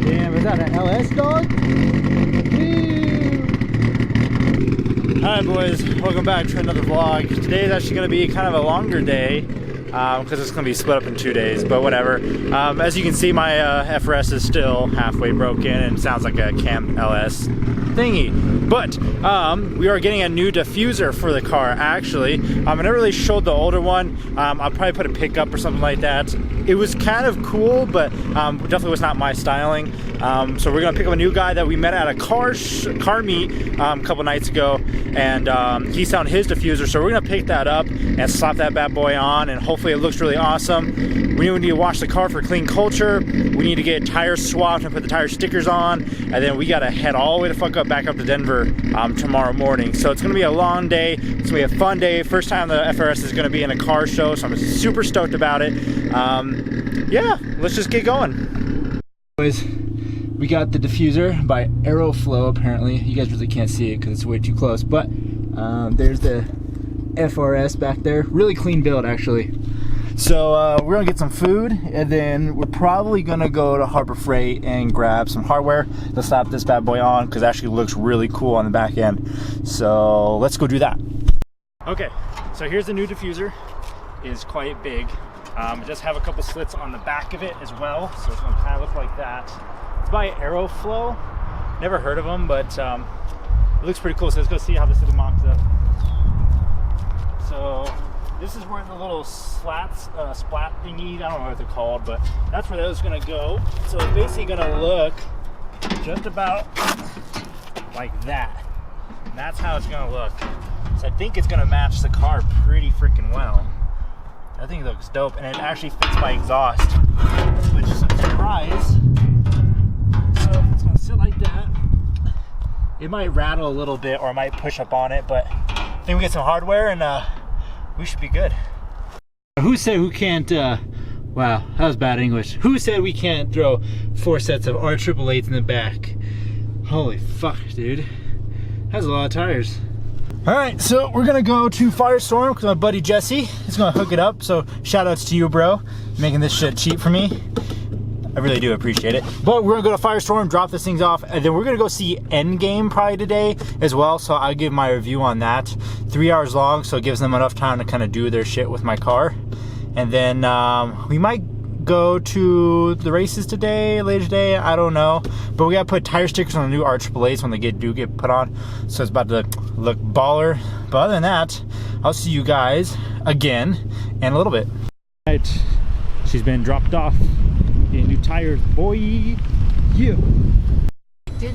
Damn, is that an LS dog? Alright boys, welcome back to another vlog. Today is actually going to be kind of a longer day because it's going to be split up in 2 days, but whatever. As you can see, my FRS is still halfway broken and sounds like a Cam LS thingy. But we are getting a new diffuser for the car, actually. I never really showed the older one. I'll probably put a pickup or something like that. It was kind of cool, but definitely was not my styling. So we're gonna pick up a new guy that we met at a car meet a couple nights ago, and he found his diffuser. So we're gonna pick that up and slap that bad boy on, and hopefully it looks really awesome. We need to wash the car for clean culture. We need to get tires swapped and put the tire stickers on, and then we gotta head all the way to fuck up back up to Denver tomorrow morning. So it's gonna be a long day. It's gonna be a fun day. First time the FRS is gonna be in a car show, so I'm super stoked about it. Yeah, let's just get going. Boys, we got the diffuser by Aeroflow. Apparently you guys really can't see it because it's way too close, but there's the FRS back there. Really clean build, actually. So we're gonna get some food, and then we're probably gonna go to Harbor Freight and grab some hardware to slap this bad boy on, because it actually looks really cool on the back end. So let's go do that. Okay, so here's the new diffuser. It is quite big. It does have a couple slits on the back of it as well, so it's gonna kind of look like that. It's by Aeroflow. Never heard of them, but it looks pretty cool. So let's go see how this is mocked up. So this is where the little splat thingy, I don't know what they're called, but that's where those are gonna go. So it's basically gonna look just about like that. And that's how it's gonna look. So I think it's gonna match the car pretty freaking well. I think it looks dope, and it actually fits my exhaust, which is a surprise. So if it's gonna sit like that, it might rattle a little bit, or I might push up on it, but I think we get some hardware and we should be good. Who said who can't, wow, that was bad English. Who said we can't throw 4 sets of R888s in the back? Holy fuck, dude. That's a lot of tires. All right, so we're gonna go to Firestorm because my buddy Jesse is gonna hook it up. So shout outs to you, bro, making this shit cheap for me. I really do appreciate it. But we're gonna go to Firestorm, drop these things off, and then we're gonna go see Endgame probably today as well. So I'll give my review on that. 3 hours long, so it gives them enough time to kind of do their shit with my car. And then we might go to the races today, later today, I don't know. But we gotta put tire stickers on the new R888s when they do get put on. So it's about to look baller. But other than that, I'll see you guys again in a little bit. All right, she's been dropped off. Getting new tires, boy. Yeah.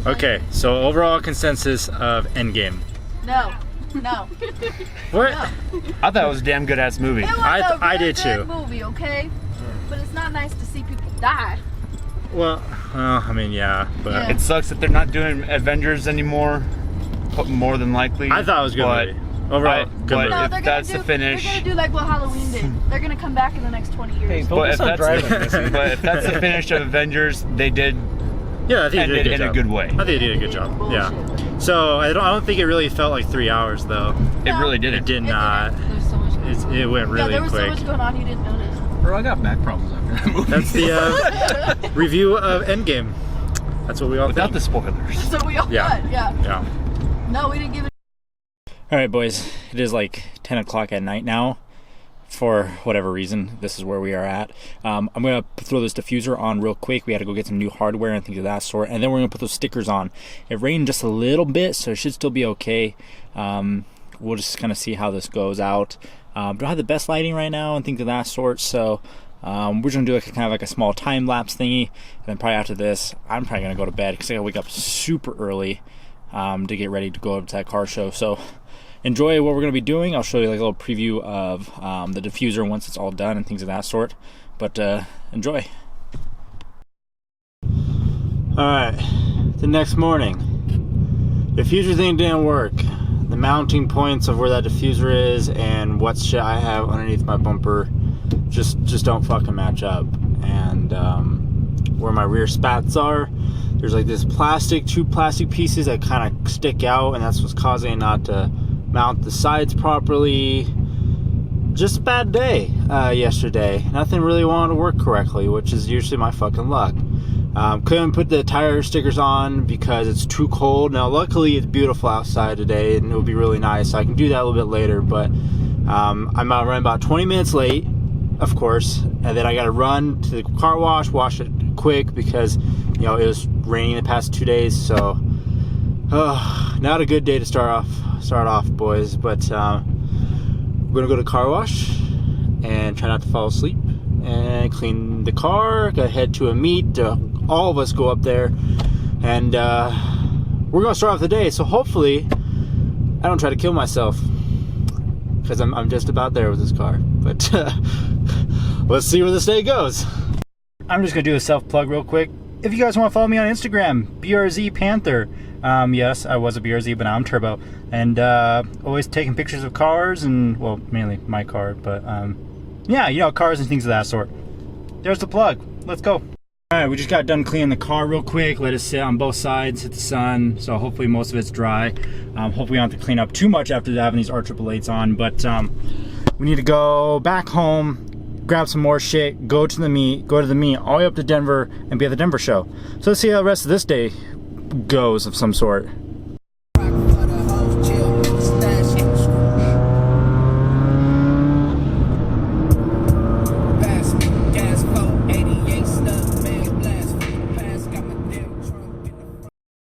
Okay, so overall consensus of Endgame. No. No. What? No. I thought it was a damn good ass movie. I did too. Movie, okay? But it's not nice to see people die. Well, I mean, yeah, but Yeah. It sucks that they're not doing Avengers anymore. More than likely. I thought it was good. But movie. Overall, good movie. No, if that's the finish, they're gonna do like what Halloween did. They're gonna come back in the next 20 years. but if that's the finish of Avengers, they did Yeah, I think end they it did a in good a job. good way. I think they did a good job. Bullshit. Yeah. So I don't think it really felt like 3 hours though. It really didn't. It did not. There's so much going on. It went really Yeah, there was quick. so much going on you didn't notice. Bro, I got back problems after that movie. That's the review of Endgame. That's what we all Without think. the spoilers. So we all Yeah. thought, yeah. Yeah. No, we didn't give it. All right, boys. It is like 10 o'clock at night now. For whatever reason, this is where we are at. I'm gonna throw this diffuser on real quick. We had to go get some new hardware and things of that sort, and then we're gonna put those stickers on. It rained just a little bit, so it should still be okay. We'll just kind of see how this goes out. Don't have the best lighting right now and things of that sort, so we're just gonna do like kind of like a small time lapse thingy, and then probably after this, I'm probably gonna go to bed because I gotta wake up super early to get ready to go up to that car show. So enjoy what we're going to be doing. I'll show you like a little preview of the diffuser once it's all done and things of that sort. But enjoy. Alright, the next morning. Diffuser thing didn't work. The mounting points of where that diffuser is and what shit I have underneath my bumper just don't fucking match up. And where my rear spats are, there's like this two plastic pieces that kind of stick out, and that's what's causing it not to mount the sides properly. just a bad day yesterday. Nothing really wanted to work correctly, which is usually my fucking luck. Couldn't put the tire stickers on because it's too cold. Now, luckily, it's beautiful outside today, and it will be really nice. So I can do that a little bit later, but I'm running about 20 minutes late, of course, and then I got to run to the car wash it quick because, you know, it was raining the past 2 days. So, not a good day to start off, boys. But we're gonna go to car wash and try not to fall asleep and clean the car. Gotta head to a meet. All of us go up there, and we're gonna start off the day. So hopefully, I don't try to kill myself because I'm just about there with this car. But let's see where this day goes. I'm just gonna do a self plug real quick. If you guys want to follow me on Instagram, BRZ Panther. Yes, I was a BRZ, but now I'm Turbo, and always taking pictures of cars and, well, mainly my car, but yeah, you know, cars and things of that sort. There's the plug. Let's go. All right, we just got done cleaning the car real quick. Let it sit on both sides, hit the sun, so hopefully most of it's dry. Hopefully we don't have to clean up too much after having these R888s on, but we need to go back home, grab some more shit, go to the meet, all the way up to Denver, and be at the Denver show. So let's see how the rest of this day goes of some sort.